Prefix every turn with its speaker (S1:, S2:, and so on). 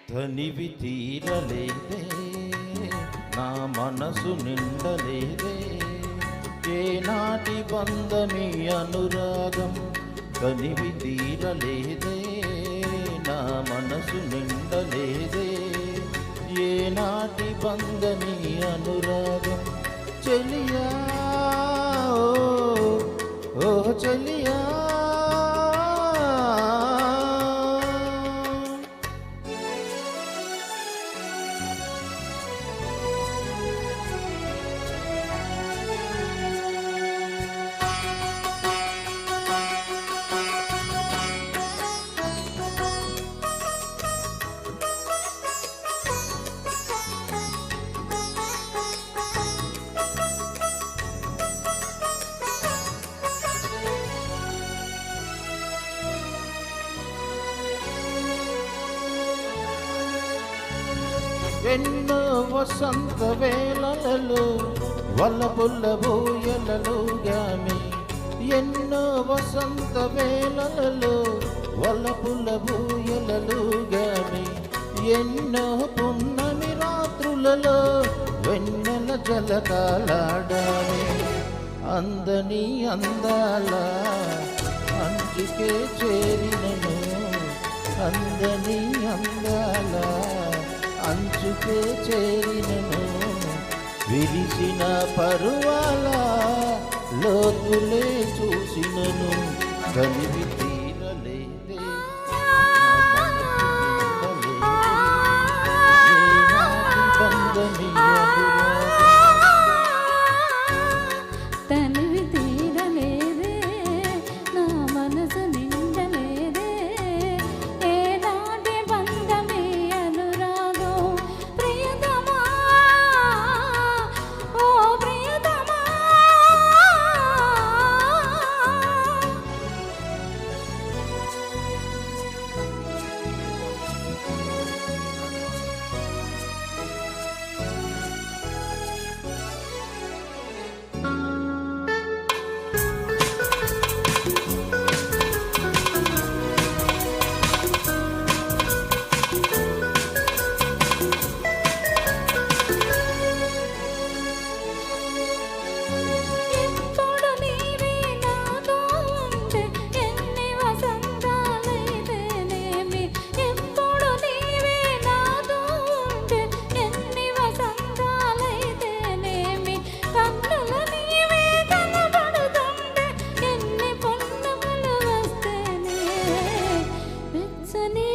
S1: తనివి తీరలేదే నా మనసు నిండలేదే ఏనాటి బంధమీ అనురాగం తనివి తీరలేదే నా మనసు నిండలేదే ఏనాటి బంధమీ అనురాగం చెలియా ఓ చెలియా ఎన్నో వసంత వేళలలో వల్లపుల్ల బూయలలుగామి ఎన్నో వసంత వేళలలో వల్లపుల్ల బూయలలుగామి ఎన్నో పున్నమి రాత్రులలో వెన్నెల జలకాలాడామి అందని అందాల అంచుకే చేరినను అందని అందాల అంచుకే చేరినను విరిసిన పరువాల లోతులే చూసినను కనివి తీరలేదే బంధమి
S2: తనివి తీరలేదే నా మనసు నిండలేదే ఏనాటి బంధమే అనురాగం ప్రియతమా ఓ ప్రియతమా ఎప్పుడు నీవే నాతో ఉంటే ఎన్ని వసంతాలైతేనేమి ఎప్పుడు నీవే నాతో ఉంటే ఎన్ని వసంతాలైతేనేమి కన్నుల నీవే కనబడుతుంటే ఎన్ని పున్నములు వస్తేనే వెచ్చని